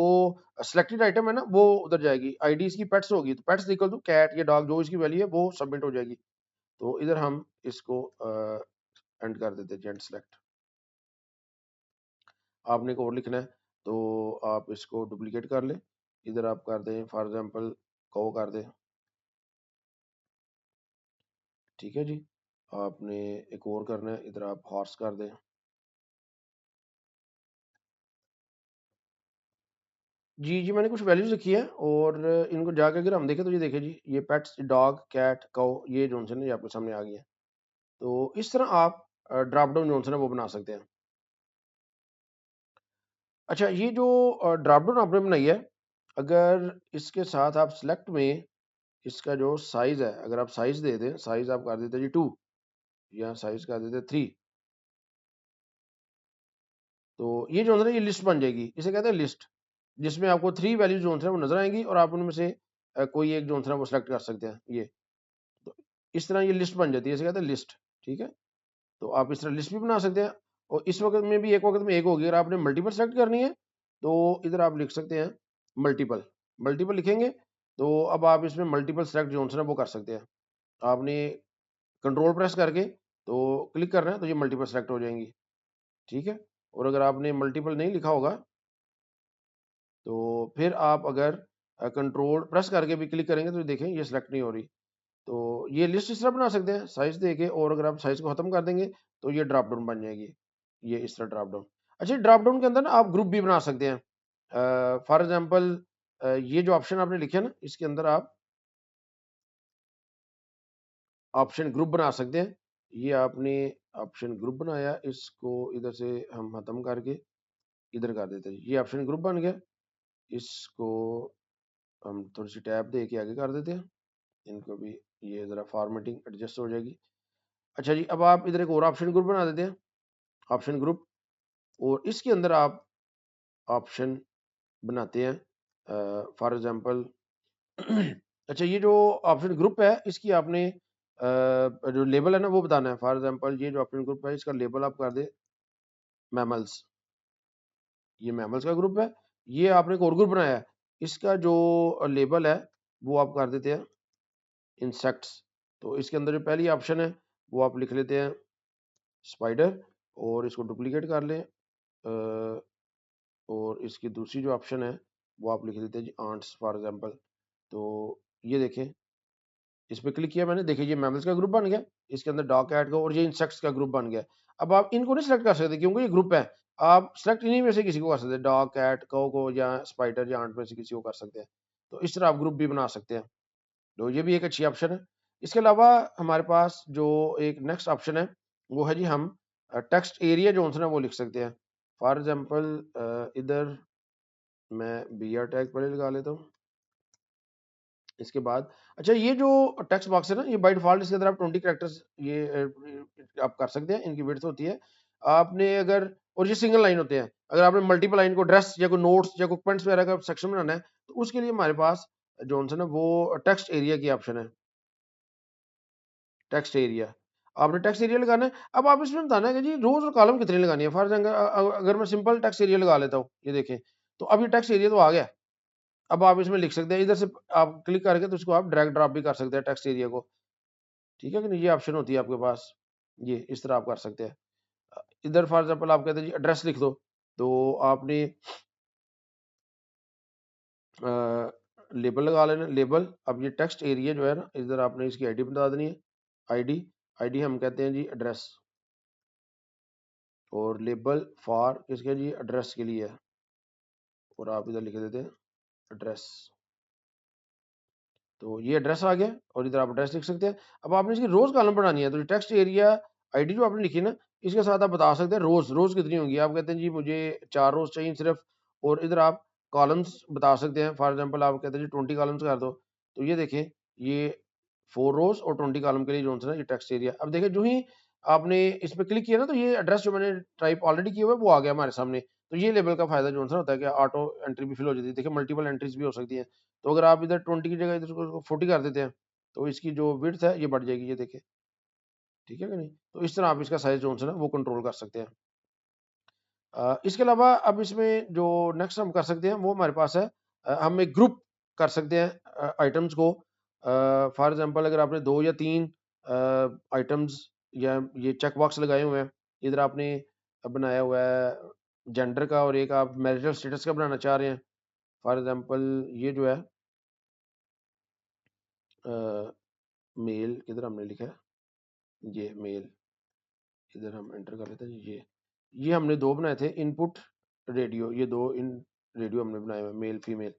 सिलेक्टेड आइटम है ना वो उधर जाएगी, आईडी इसकी पेट्स होगी, तो पेट्स इक्वल टू कैट, ये डॉग जो इसकी वैल्यू है वो सबमिट हो जाएगी। तो इधर हम इसको एंड कर देते हैं, जेंट सेलेक्ट। आपने एक और लिखना है, तो आप इसको डुप्लीकेट कर लें, इधर आप कर दें फॉर एग्जांपल कौ कर दें, ठीक है जी। आपने एक और करना है, इधर आप हॉर्स कर दें। जी, जी, मैंने कुछ वैल्यूज़ लिखी है, और इनको जाके अगर हम देखें तो ये देखिए जी, ये पेट्स डॉग, कैट, काऊ, ये जो है ये आपके सामने आ गई है। तो इस तरह आप ड्रॉप डाउन जो है वो बना सकते हैं। अच्छा, ये जो ड्रॉप डाउन आपने बनाई है, अगर इसके साथ आप सिलेक्ट में इसका जो साइज़ है, अगर आप साइज़ दे दें, साइज़ आप कर देते हैं जी 2, या साइज़ कर देते हैं 3, तो ये जो है ना ये लिस्ट बन जाएगी, इसे कहते हैं लिस्ट, जिसमें आपको 3 वैल्यूज़ जो है वो नज़र आएँगी, और आप उनमें से कोई एक जो है वो सिलेक्ट कर सकते हैं, ये। तो इस तरह ये लिस्ट बन जाती है, इसे कहते हैं लिस्ट, ठीक है। तो आप इस तरह लिस्ट भी बना सकते हैं, और इस वक्त में भी एक वक्त में एक होगी, अगर आपने मल्टीपल सेलेक्ट करनी है तो इधर आप लिख सकते हैं मल्टीपल, मल्टीपल लिखेंगे तो अब आप इसमें मल्टीपल सेलेक्ट जो है ना वो कर सकते हैं। आपने कंट्रोल प्रेस करके तो क्लिक करना है तो ये मल्टीपल सेलेक्ट हो जाएंगी, ठीक है। और अगर आपने मल्टीपल नहीं लिखा होगा तो फिर आप अगर कंट्रोल प्रेस करके भी क्लिक करेंगे तो देखें ये सिलेक्ट नहीं हो रही। तो ये लिस्ट इस तरह बना सकते हैं साइज दे के, और अगर आप साइज को खत्म कर देंगे तो ये ड्रॉप डाउन बन जाएगी, ये इस तरह ड्रॉप डाउन। अच्छा, ड्रॉप डाउन के अंदर ना आप ग्रुप भी बना सकते हैं। फॉर एग्जांपल ये जो ऑप्शन आपने लिखे ना, इसके अंदर आप ऑप्शन ग्रुप बना सकते हैं। ये आपने ऑप्शन ग्रुप बनाया, इसको इधर से हम खत्म करके इधर कर देते हैं, ये ऑप्शन ग्रुप बन गया। इसको हम थोड़ी सी टैब दे के आगे कर देते हैं, इनको भी ये ज़रा फॉर्मेटिंग एडजस्ट हो जाएगी। अच्छा जी, अब आप इधर एक और ऑप्शन ग्रुप बना देते हैं, ऑप्शन ग्रुप, और इसके अंदर आप ऑप्शन बनाते हैं फॉर एग्जांपल। अच्छा, ये जो ऑप्शन ग्रुप है इसकी आपने जो लेबल है ना वो बताना है। फॉर एग्जांपल ये जो ऑप्शन ग्रुप है इसका लेबल आप कर दे मैमल्स, ये मैमल्स का ग्रुप है। ये आपने एक और ग्रुप बनाया है, इसका जो लेबल है वो आप कर देते हैं इंसेक्ट्स। तो इसके अंदर जो पहली ऑप्शन है वो आप लिख लेते हैं स्पाइडर, और इसको डुप्लीकेट कर लें, और इसकी दूसरी जो ऑप्शन है वो आप लिख देते हैं जी आंट्स फॉर एग्जांपल। तो ये देखें, इस पे क्लिक किया मैंने, देखिए ये मैमल्स का ग्रुप बन गया, इसके अंदर डॉग, कैट का, और ये इंसेक्ट्स का ग्रुप बन गया। अब आप इनको नहीं सेलेक्ट कर सकते क्योंकि ये ग्रुप है, आप सेलेक्ट इन्हीं में से किसी को कर सकते हैं, डॉग, कैट, कौ को, या स्पाइडर या आंट में से किसी को कर सकते हैं। तो इस तरह आप ग्रुप भी बना सकते हैं, तो ये भी एक अच्छी ऑप्शन है। इसके अलावा हमारे पास जो एक नेक्स्ट ऑप्शन है वो है जी, हम टेक्स्ट एरिया जो है वो लिख सकते हैं। फॉर एग्जांपल इधर मैं बीआर टैग पहले लगा लेता हूँ। इसके बाद अच्छा, ये जो टेक्स्ट बॉक्स है ना, ये बाय डिफॉल्ट इसके अंदर आप 20 कैरेक्टर्स ये आप कर सकते हैं, इनकी विड्थ होती है। आपने अगर, और ये सिंगल लाइन होते हैं, अगर आपने मल्टीपल लाइन को ड्रेस या कोई नोट्स या कोई पॉइंट्स वगैरह का सेक्शन बनाना है तो उसके लिए हमारे पास जो है ना वो टेक्स्ट एरिया की ऑप्शन है, टेक्स्ट एरिया। आपने टेक्स्ट एरिया लगाना है। अब आप इसमें बताना है कि जी रोज और कॉलम कितनी लगानी है। फॉर एग्जाम्पल अगर मैं सिंपल टेक्स्ट एरिया लगा लेता हूँ, ये देखें तो अब ये टेक्स्ट एरिया तो आ गया। अब आप इसमें लिख सकते हैं, इधर से आप क्लिक करके तो इसको आप ड्रैग ड्रॉप भी कर सकते हैं टेक्स्ट एरिया को, ठीक है कि नहीं, ये ऑप्शन होती है आपके पास, ये इस तरह आप कर सकते हैं। इधर फॉर एग्जाम्पल आप कहते हैं जी एड्रेस लिख दो, तो आपने लेबल लगा लेना, लेबल। अब ये टेक्स्ट एरिया जो है ना, इधर आपने इसकी आईडी बता देनी है, आईडी, आईडी हम कहते हैं जी एड्रेस, और लेबल फॉर किसके जी एड्रेस के लिए है, और आप इधर लिख देते हैं एड्रेस। तो ये एड्रेस आ गया और इधर आप एड्रेस लिख सकते हैं। अब आपने इसकी रोज कॉलम बनानी है तो टेक्स्ट एरिया आईडी जो आपने लिखी ना, इसके साथ आप बता सकते हैं रोज, रोज कितनी होंगी। आप कहते हैं जी मुझे 4 रोज चाहिए सिर्फ, और इधर आप कॉलम्स बता सकते हैं। फॉर एग्जांपल आप कहते हैं जी 20 कॉलम्स कर दो, तो ये देखें ये 4 रोज और 20 कॉलम के लिए जो है ना ये टेक्स्ट एरिया। अब देखें जो ही आपने इस पर क्लिक किया ना, तो ये एड्रेस जो मैंने टाइप ऑलरेडी किया हुआ है वो आ गया हमारे सामने। तो ये लेवल का फायदा जो है ना होता है कि ऑटो एंट्री भी फिल हो जाती है। देखिए मल्टीपल एंट्रीज भी हो सकती है। तो अगर आप इधर 20 की जगह इधर को 40 कर देते हैं तो इसकी जो विड्थ है ये बढ़ जाएगी, ये देखिए, ठीक है कि नहीं। तो इस तरह आप इसका साइज जो है ना वो कंट्रोल कर सकते हैं। इसके अलावा अब इसमें जो नेक्स्ट हम कर सकते हैं वो हमारे पास है, हम एक ग्रुप कर सकते हैं आइटम्स को। फॉर एग्जांपल अगर आपने 2 या 3 आइटम्स या ये चेक बॉक्स लगाए हुए हैं, इधर आपने बनाया हुआ है जेंडर का और एक आप मैरिटल स्टेटस का बनाना चाह रहे हैं। फॉर एग्जांपल ये जो है मेल, किधर हमने लिखा है, ये मेल, इधर हम एंटर कर लेते हैं। ये हमने 2 बनाए थे इनपुट रेडियो, ये 2 इन रेडियो हमने बनाए हुए मेल फीमेल,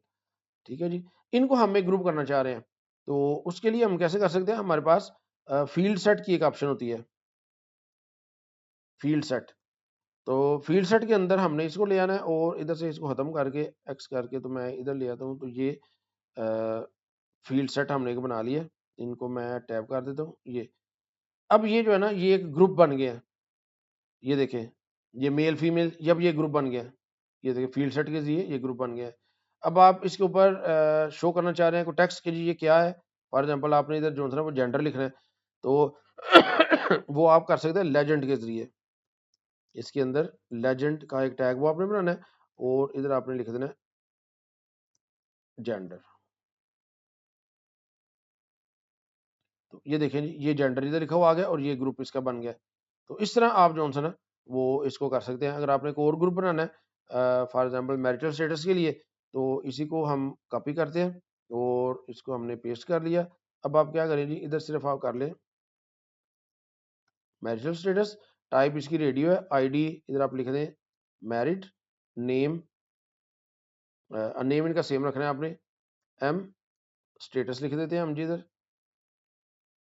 ठीक है जी। इनको हम एक ग्रुप करना चाह रहे हैं, तो उसके लिए हम कैसे कर सकते हैं, हमारे पास फील्ड सेट की एक ऑप्शन होती है, फील्ड सेट। तो फील्ड सेट के अंदर हमने इसको ले आना है और इधर से इसको खत्म करके एक्स करके, तो मैं इधर ले आता हूँ। तो ये फील्ड सेट हमने एक बना लिया, इनको मैं टैब कर देता हूँ। ये अब ये जो है ना ये एक ग्रुप बन गया है, ये देखें ये मेल फीमेल, जब ये ग्रुप बन गया, ये देखिए फील्ड सेट के लिए ये ग्रुप बन गया है। अब आप इसके ऊपर शो करना चाह रहे हैं कोई टेक्स्ट के जी ये क्या है। फॉर एग्जांपल आपने इधर जो है ना वो जेंडर लिखना है, तो वो आप कर सकते हैं लेजेंड के जरिए। इसके अंदर लेजेंड का एक टैग वो आपने बनाना है और इधर आपने लिख देना है जेंडर। तो ये देखें जी ये जेंडर इधर लिखा हुआ आ गया और ये ग्रुप इसका बन गया। तो इस तरह आप जो है ना वो इसको कर सकते हैं। अगर आपने एक और ग्रुप बनाना है फॉर एग्जांपल मैरिटल स्टेटस के लिए, तो इसी को हम कॉपी करते हैं और इसको हमने पेस्ट कर लिया। अब आप क्या करें जी, इधर सिर्फ आप कर लें मैरिटल स्टेटस, टाइप इसकी रेडियो है, आईडी इधर आप लिख दें मैरिड, नेम, नेम इनका सेम रखना है आपने, एम स्टेटस लिख देते हैं हम जी,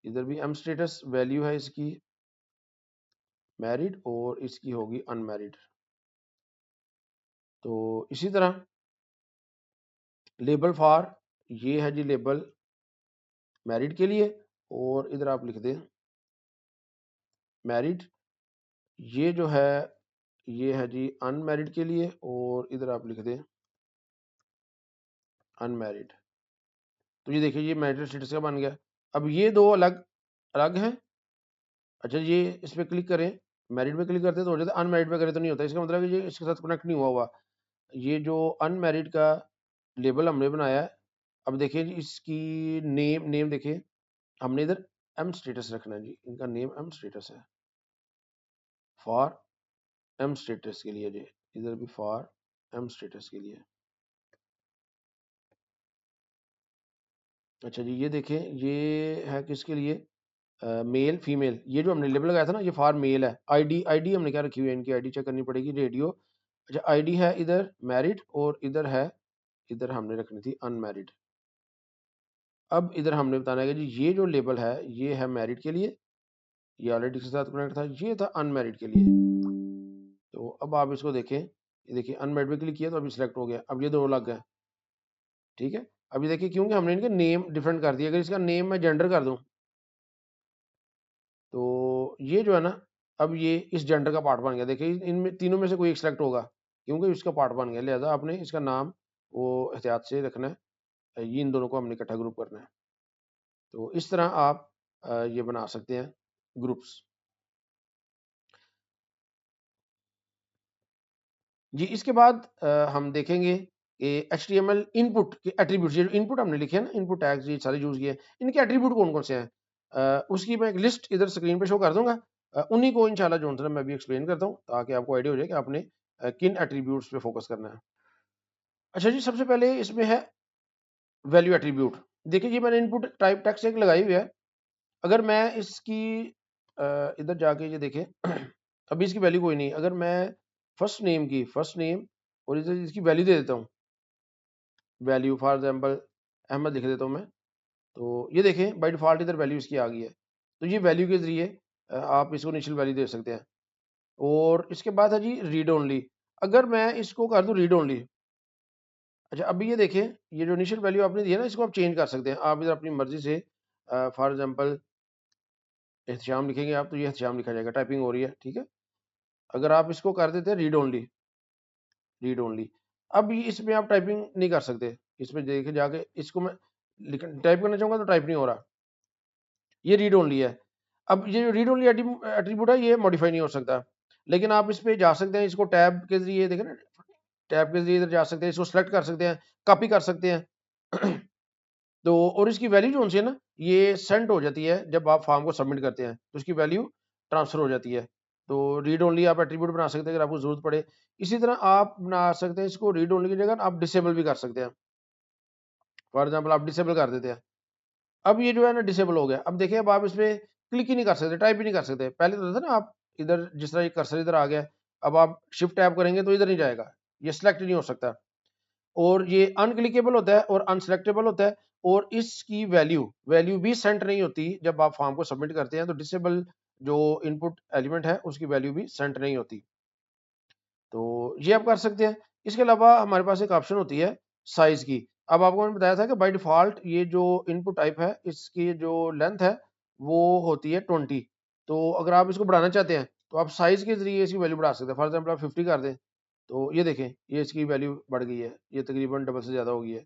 इधर भी एम स्टेटस, वैल्यू है इसकी मैरिड और इसकी होगी अनमैरिड। तो इसी तरह लेबल फॉर, ये है जी लेबल मैरिड के लिए, और इधर आप लिख दें मैरिड। ये जो है ये है जी अनमैरिड के लिए, और इधर आप लिख दें अनमैरिड। तो ये देखिए ये मैरिटल स्टेटस का बन गया। अब ये 2 अलग अलग हैं। अच्छा ये इस पे क्लिक करें, मैरिड पे क्लिक करते हैं तो हो जाता है, अनमैरिड पे करें तो नहीं होता। इसका मतलब है कि ये इसके साथ कनेक्ट नहीं हुआ हुआ। ये जो अनमैरिड का लेबल हमने बनाया है, अब देखिए जी इसकी नेम, नेम देखिए हमने इधर एम स्टेटस रखना है जी, इनका नेम एम स्टेटस है, फॉर एम स्टेटस के लिए जी, इधर भी फॉर एम स्टेटस के लिए। अच्छा जी ये देखें ये है किसके लिए, मेल फीमेल। ये जो हमने लेबल लगाया था ना ये फॉर मेल है। आईडी, आईडी हमने क्या रखी हुई है, इनकी आईडी चेक करनी पड़ेगी, रेडियो। अच्छा आईडी है इधर मैरिड और इधर है, इधर हमने रखनी थी अनमैरिड। अब इधर हमने बताना है कि जी ये जो लेबल है ये है मैरिड के लिए, ये ऑलरेडी इसके साथ कनेक्ट था, ये था अनमैरिड के लिए। तो अब आप इसको देखें, ये देखिए अनमैरिड पे क्लिक किया तो अभी सिलेक्ट हो गया, अब ये 2 लग गए, ठीक है। अभी देखिए क्योंकि हमने इनके नेम डिफरेंट कर दिया, अगर इसका नेम मैं जेंडर कर दूं तो ये जो है ना अब ये इस जेंडर का पार्ट बन गया। देखिए इनमें तीनों में से कोई एक सिलेक्ट होगा, क्योंकि इसका पार्ट बन गया, लिहाजा आपने इसका नाम वो एहतियात से रखना है, ये इन दोनों को हमने इकट्ठा ग्रुप करना है। तो इस तरह आप ये बना सकते हैं ग्रुप्स। जी, इसके बाद हम देखेंगे कि एचटीएमएल इनपुट के एट्रीब्यूट्स, ये जो इनपुट हमने लिखे हैं ना, इनपुट टैग्स ये सारे यूज़ किए हैं, इनके एट्रीब्यूट कौन-कौन से हैं? उसकी मैं एक लिस्ट इधर स्क्रीन पे शो कर दूँगा। उन्हीं को इंशाल्लाह जो है मैं अभी एक्सप्लेन करता हूँ, ताकि आपको आइडिया हो जाए कि आपने किन एट्रीब्यूट्स पे फोकस करना है। अच्छा जी, सबसे पहले इसमें है वैल्यू एट्रीब्यूट। देखिए जी, मैंने इनपुट टाइप टेक्स्ट एक लगाई हुई है। अगर मैं इसकी इधर जाके ये देखें अभी इसकी वैल्यू कोई नहीं। अगर मैं फर्स्ट नेम और इधर इसकी वैल्यू दे देता हूँ, वैल्यू फॉर एग्जांपल अहमद लिख देता हूँ मैं, तो ये देखें बाय डिफ़ॉल्ट इधर वैल्यू इसकी आ गई है। तो ये वैल्यू के ज़रिए आप इसको इनिशियल वैल्यू दे सकते हैं। और इसके बाद है जी रीड ओनली। अगर मैं इसको कर दूँ रीड ओनली, अच्छा अभी ये देखें, ये जो इनिशियल वैल्यू आपने दी है ना, इसको आप चेंज कर सकते हैं। आप इधर अपनी मर्ज़ी से फॉर एग्जांपल एहतिशाम लिखेंगे आप, तो ये एहतिशाम लिखा जाएगा, टाइपिंग हो रही है, ठीक है। अगर आप इसको कर देते हैं रीड ओनली, अब ये इसमें आप टाइपिंग नहीं कर सकते। इसमें देखे जाके इसको मैं टाइप करना चाहूँगा तो टाइप नहीं हो रहा, ये रीड ओनली है। अब ये जो रीड ओनली एट्रीब्यूट है, ये मॉडिफाई नहीं हो सकता, लेकिन आप इस पे जा सकते हैं, इसको टैब के ज़रिए देखें ना, टैब के ज़रिए इधर जा सकते हैं, इसको सेलेक्ट कर सकते हैं, कॉपी कर सकते हैं। तो और इसकी वैल्यू जो सी है ना, ये सेंड हो जाती है जब आप फॉर्म को सबमिट करते हैं, तो उसकी वैल्यू ट्रांसफ़र हो जाती है। तो रीड ओनली आप एट्रीब्यूट बना सकते हैं अगर आपको ज़रूरत पड़े। इसी तरह आप बना सकते हैं इसको रीड ओनली की जगह आप डिसेबल भी कर सकते हैं। फॉर एग्जांपल आप डिसेबल कर देते हैं। अब ये जो है ना डिसेबल हो गया। अब देखिए, अब आप इसमें क्लिक ही नहीं कर सकते, टाइप ही नहीं कर सकते। पहले तो था ना, आप इधर जिस तरह ये कर्सर इधर आ गया, अब आप शिफ्ट टैब करेंगे तो इधर नहीं जाएगा, ये सिलेक्ट नहीं हो सकता। और ये अनक्लिकेबल होता है और अनसेलेक्टेबल होता है। और इसकी वैल्यू भी सेंट नहीं होती जब आप फॉर्म को सबमिट करते हैं, तो डिसेबल जो इनपुट एलिमेंट है उसकी वैल्यू भी सेंट नहीं होती। तो ये आप कर सकते हैं। इसके अलावा हमारे पास एक ऑप्शन होती है साइज़ की। अब आपको मैंने बताया था कि बाय डिफ़ॉल्ट ये जो इनपुट टाइप है, इसकी जो लेंथ है वो होती है 20। तो अगर आप इसको बढ़ाना चाहते हैं, तो आप साइज़ के ज़रिए इसकी वैल्यू बढ़ा सकते हैं। फॉर एग्ज़ाम्पल आप 50 कर दें, तो ये देखें, ये इसकी वैल्यू बढ़ गई है, ये तकरीबन डबल से ज़्यादा हो गई है।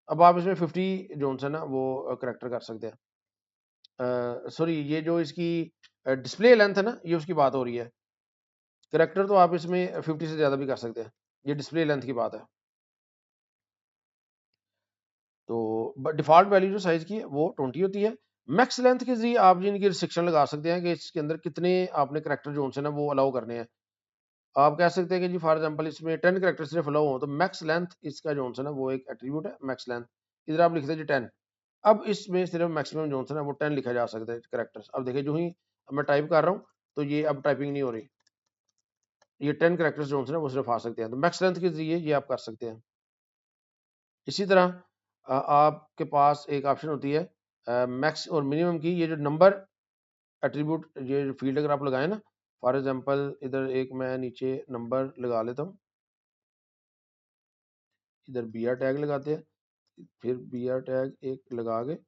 अब आप इसमें 50 जोन है ना वो करैक्टर कर सकते हैं। सॉरी, ये जो इसकी डिस्प्ले लेंथ है ना, ये उसकी बात हो रही है। करैक्टर तो आप इसमें 50 से ज़्यादा भी कर सकते हैं, ये डिस्प्ले लेंथ की बात है। तो डिफ़ॉल्ट वैल्यू जो साइज़ की है वो 20 होती है। मैक्स लेंथ के ज़रिए आप जिनकी रिस्ट्रिक्शन लगा सकते हैं कि इसके अंदर कितने आपने करैक्टर जोन है ना वो अलाउ करने हैं। आप कह सकते हैं कि जी फॉर एग्ज़ाम्पल इसमें 10 करैक्टर सिर्फ अलाउ हो, तो मैक्स लेंथ इसका जोन है ना वो एक एट्रीब्यूट है, मैक्स लेंथ। इधर आप लिखते हैं जी 10। अब इसमें सिर्फ मैक्सिमम जोन है ना वो 10 लिखा जा सकता है करैक्टर्स। अब देखिए, जो ही मैं टाइप कर रहा हूँ, तो ये अब टाइपिंग नहीं हो रही। ये 10 करैक्टर्स जोन है ना वो सिर्फ आ सकते हैं। तो मैक्स लेंथ के ज़रिए ये आप कर सकते हैं। इसी तरह आपके पास एक ऑप्शन होती है मैक्स और मिनिमम की। ये जो नंबर एट्रीब्यूट, ये जो फील्ड अगर आप लगाएं ना, फॉर एग्जांपल इधर एक मैं नीचे नंबर लगा लेता हूँ, इधर बी आर टैग लगाते हैं, फिर बी आर टैग एक लगा के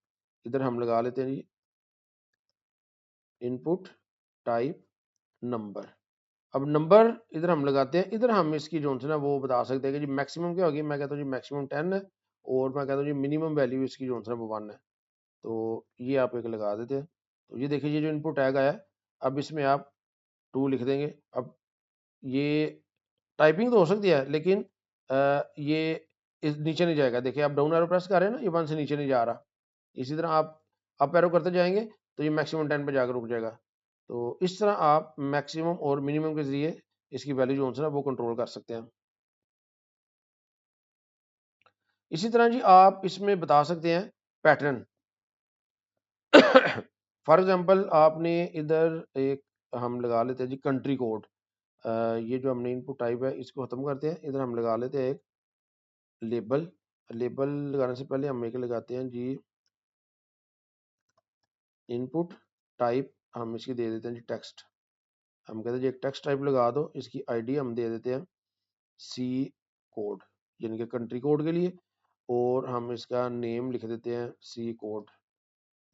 इधर हम लगा लेते हैं जी इनपुट टाइप नंबर। अब नंबर इधर हम लगाते हैं, इधर हम इसकी जो है ना वो बता सकते हैं कि जी मैक्सिमम क्या होगी। मैं कहता हूँ जी मैक्सिमम 10 है, और मैं कहता हूँ जी मिनिमम वैल्यू इसकी जो है ना वो 1 है। तो ये आप एक लगा देते हैं। तो ये देखिए, ये जो इनपुट टैग आया, अब इसमें आप 2 लिख देंगे। अब ये टाइपिंग तो हो सकती है, लेकिन ये इस नीचे नहीं जाएगा। देखिए, आप डाउन एरो प्रेस कर रहे हैं ना, ये 1 से नीचे नहीं जा रहा। इसी तरह आप अप एरो करते जाएंगे तो ये मैक्सिमम 10 पे जाकर रुक जाएगा। तो इस तरह आप मैक्सिमम और मिनिमम के ज़रिए इसकी वैल्यू जो है ना वो कंट्रोल कर सकते हैं। इसी तरह जी आप इसमें बता सकते हैं पैटर्न। फॉर एग्जांपल आपने इधर एक हम लगा लेते हैं जी कंट्री कोड। ये जो हमने इनपुट टाइप है इसको ख़त्म करते हैं। इधर हम लगा लेते हैं एक लेबल। लेबल लगाने से पहले हम एक लगाते हैं जी इनपुट टाइप। हम इसकी दे देते हैं जी टेक्स्ट। हम कहते हैं जी एक टेक्स्ट टाइप लगा दो, इसकी आईडी हम दे देते हैं सी कोड, यानी कि कंट्री कोड के लिए। और हम इसका नेम लिख देते हैं सी कोड।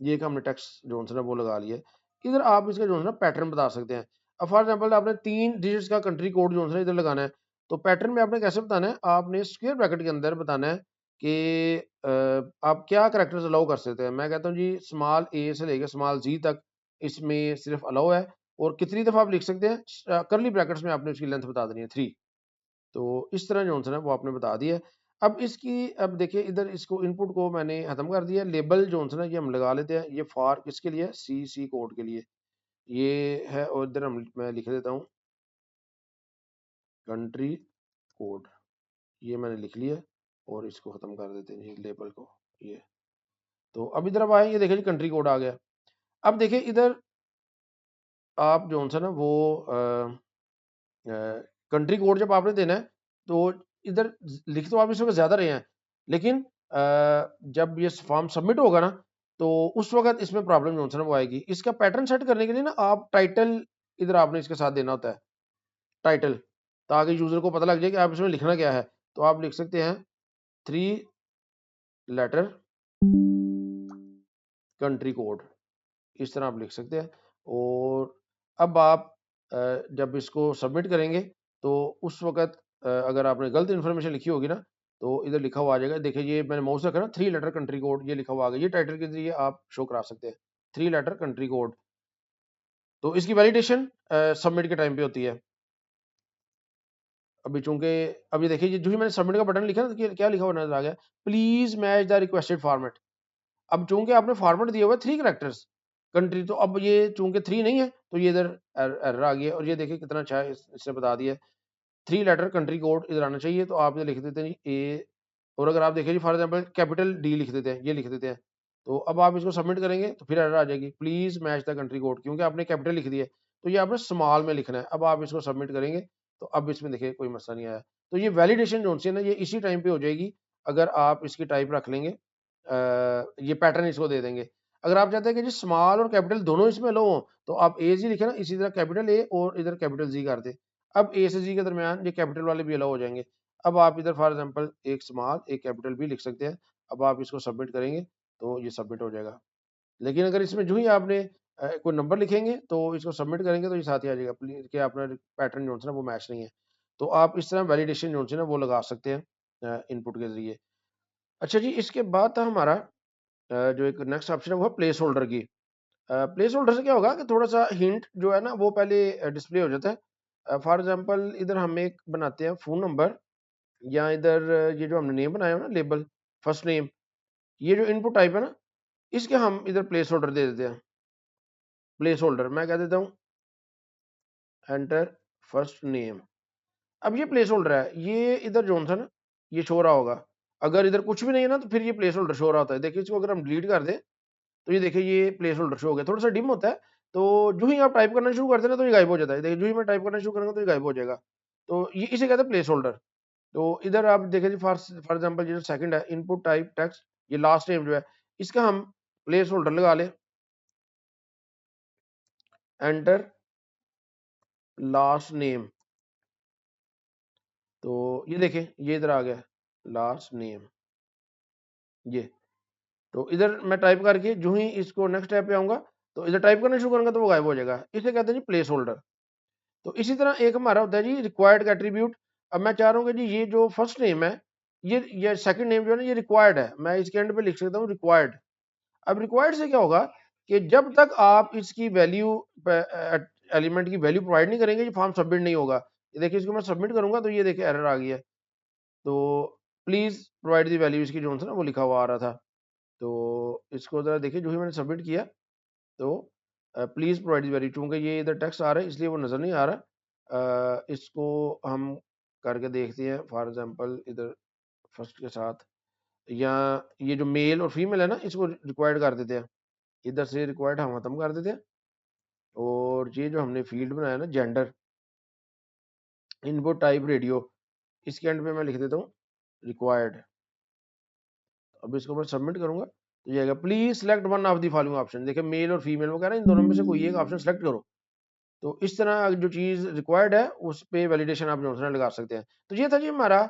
ये एक हमने टेक्स्ट जो है ना वो लगा लिया है। इधर आप इसका जो है ना पैटर्न बता सकते हैं। अब फॉर एग्जांपल आपने 3 डिजिट्स का कंट्री कोड जो है ना इधर लगाना है, तो पैटर्न में आपने कैसे बताना है, आपने स्क्वायर ब्रैकेट के अंदर बताना है कि आप क्या करैक्टर्स अलाउ कर सकते हैं। मैं कहता हूँ जी स्मॉल ए से लेकर स्मॉल जी तक इसमें सिर्फ अलाउ है, और कितनी दफ़ा आप लिख सकते हैं, करली ब्रैकेट्स में आपने उसकी लेंथ बता देनी है 3। तो इस तरह जो है वो आपने बता दिया है। अब इसकी अब देखिए इधर इसको इनपुट को मैंने खत्म कर दिया। लेबल जो है ना ये हम लगा लेते हैं, ये फॉर किसके लिए, सी कोड के लिए ये है, और इधर हम मैं लिख देता हूँ कंट्री कोड, ये मैंने लिख लिया, और इसको खत्म कर देते हैं जी लेबल को। ये तो अब इधर अब आए, ये देखिए जी कंट्री कोड आ गया। अब देखिए इधर आप जो है ना वो कंट्री कोड जब आपने देना है तो इधर लिख तो आप इस वक्त ज़्यादा रहे हैं, लेकिन जब ये फॉर्म सबमिट होगा ना तो उस वक्त इसमें प्रॉब्लम जो है ना वो आएगी। इसका पैटर्न सेट करने के लिए ना आप टाइटल इधर आपने इसके साथ देना होता है, टाइटल, ताकि यूज़र को पता लग जाए कि आप इसमें लिखना क्या है। तो आप लिख सकते हैं 3 लेटर कंट्री कोड, इस तरह आप लिख सकते हैं। और अब आप जब इसको सबमिट करेंगे तो उस वक़्त अगर आपने गलत इन्फॉर्मेशन लिखी होगी ना तो इधर लिखा हुआ आ जाएगा। देखिए ये मैंने माउस रखा ना 3 लेटर कंट्री कोड, ये लिखा हुआ आ गया। ये टाइटल के ज़रिए आप शो करा सकते हैं 3 लेटर कंट्री कोड। तो इसकी वैलिडेशन सबमिट के टाइम पे होती है। अभी चूँकि अभी देखिए ये जो ही मैंने सबमिट का बटन लिखा ना तो क्या लिखा हुआ नज़र आ गया, please match the requested format. अब चूंकि आपने फॉर्मेट दिया हुआ है 3 कैरेक्टर्स कंट्री, तो अब ये चूंकि 3 नहीं है तो ये इधर एरर आ गया। और ये देखिए कितना अच्छा है, इसने बता दिया 3 लेटर कंट्री कोड इधर आना चाहिए। तो आप इधर लिख देते हैं जी ए, और अगर आप देखिए जी फॉर एग्जांपल कैपिटल डी लिख देते हैं, ये लिख देते हैं, तो अब आप इसको सबमिट करेंगे तो फिर एरर आ जाएगी, please match the country code, क्योंकि आपने कैपिटल लिख दिया है तो ये आपने स्मॉल में लिखना है। अब आप इसको सबमिट करेंगे तो अब इसमें देखिए कोई मसला नहीं आया। तो ये वैलिडेशन जो है ना ये इसी टाइम पे हो जाएगी अगर आप इसकी टाइप रख लेंगे, ये पैटर्न इसको दे देंगे। अगर आप चाहते हैं कि जी स्मॉल और कैपिटल दोनों इसमें लो हो तो आप ए जी लिखे ना, इसी तरह कैपिटल ए और इधर कैपिटल जी कर दे। अब ए से जी के दरमियान ये कैपिटल वाले भी अलाउ हो जाएंगे। अब आप इधर फॉर एग्जांपल एक स्मॉल एक कैपिटल भी लिख सकते हैं। अब आप इसको सबमिट करेंगे तो ये सबमिट हो जाएगा। लेकिन अगर इसमें जो ही आपने कोई नंबर लिखेंगे तो इसको सबमिट करेंगे तो ये साथ ही आ जाएगा प्लीज कि आपका पैटर्न जो है ना वो मैच नहीं है। तो आप इस तरह वैलिडेशन जो है ना वो लगा सकते हैं इनपुट के जरिए। अच्छा जी, इसके बाद था हमारा जो एक नेक्स्ट ऑप्शन है वो है प्लेस होल्डर की। प्लेस होल्डर से क्या होगा कि थोड़ा सा हिंट जो है ना वो पहले डिस्प्ले हो जाता है। फॉर एग्जांपल इधर हम एक बनाते हैं फ़ोन नंबर, या इधर ये जो हमने नेम बनाया हो ना लेबल, फर्स्ट नेम, ये जो इनपुट टाइप है ना इसके हम इधर प्लेस होल्डर दे देते हैं। प्लेस होल्डर मैं कह देता हूँ एंटर फर्स्ट नेम। अब ये प्लेस होल्डर है, ये इधर जो था ना ये शो रहा होगा। अगर इधर कुछ भी नहीं है ना तो फिर ये प्लेस होल्डर शो रहा होता है। देखिए इसको अगर हम डिलीट कर दें तो ये देखिए ये प्लेस होल्डर शो हो गया, थोड़ा सा डिम होता है। तो जो ही आप टाइप करना शुरू करते हैं ना तो ये गायब हो जाता है। देखिए जो ही मैं टाइप करना शुरू करूंगा तो ये गायब हो जाएगा। तो ये इसे कहते हैं प्लेस होल्डर। तो इधर आप देखिए जी फॉर एग्जांपल ये जो सेकंड है इनपुट टाइप टेक्स्ट, ये लास्ट नेम जो है इसका हम प्लेस होल्डर लगा लें एंटर लास्ट नेम। तो ये देखें ये इधर आ गया लास्ट नेम, ये तो इधर मैं टाइप करके जो ही इसको नेक्स्ट स्टेप पे आऊंगा तो इधर टाइप करना शुरू करूंगा तो वो गायब हो जाएगा। इसे कहते हैं जी प्लेस होल्डर। तो इसी तरह एक हमारा होता है जी रिक्वायर्ड का एट्रीब्यूट। अब मैं चाह रहा हूँ कि जी ये जो फर्स्ट नेम है ये सेकंड नेम जो है ना ये रिक्वायर्ड है, मैं इसके एंड पे लिख सकता हूँ रिक्वायर्ड। अब रिक्वायर्ड से क्या होगा कि जब तक आप इसकी वैल्यू एलिमेंट की वैल्यू प्रोवाइड नहीं करेंगे ये फॉर्म सबमिट नहीं होगा। ये देखिए इसको मैं सबमिट करूंगा तो ये देखिए एरर आ गया है। तो प्लीज प्रोवाइड दी वैल्यू इसकी जो है ना वो लिखा हुआ आ रहा था। तो इसको जरा देखिए जो ही मैंने सबमिट किया तो प्लीज़ प्रोवाइड दी वैल्यू, चूँकि ये इधर टेक्स्ट आ रहा है इसलिए वो नज़र नहीं आ रहा। इसको हम करके देखते हैं फॉर एग्जांपल इधर फर्स्ट के साथ, या ये जो मेल और फीमेल है ना इसको रिक्वायर्ड कर देते हैं। इधर से रिक्वायर्ड हम खत्म कर देते हैं, और ये जो हमने फील्ड बनाया ना जेंडर इनपुट टाइप रेडियो, इसके एंड पे मैं लिख देता हूँ रिक्वायर्ड। अब इसको मैं सबमिट करूंगा तो ये आएगा please select one of the following option. देखिए मेल और फीमेल वो कह रहे हैं इन दोनों में से कोई एक ऑप्शन सेलेक्ट करो। तो इस तरह जो चीज़ रिक्वायर्ड है उस पे वैलिडेशन आप जो है लगा सकते हैं। तो ये था जी हमारा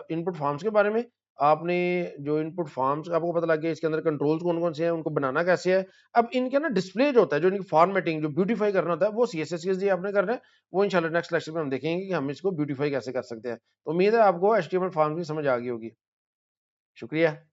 इनपुट फॉर्म्स के बारे में। आपने जो इनपुट फॉर्म्स आपको पता लग गया, इसके अंदर कंट्रोल्स कौन-कौन से हैं, उनको बनाना कैसे है। अब इनके ना डिस्प्ले जो होता है, जो इनकी फॉर्मेटिंग जो ब्यूटीफाई करना होता है, वो सीएसएस के ज़रिए आपने करना है। वो इंशाल्लाह नेक्स्ट लेक्चर में हम देखेंगे कि हम इसको ब्यूटीफाई कैसे कर सकते हैं। तो उम्मीद है आपको एचटीएमएल फॉर्म्स की समझ आ गई होगी। शुक्रिया।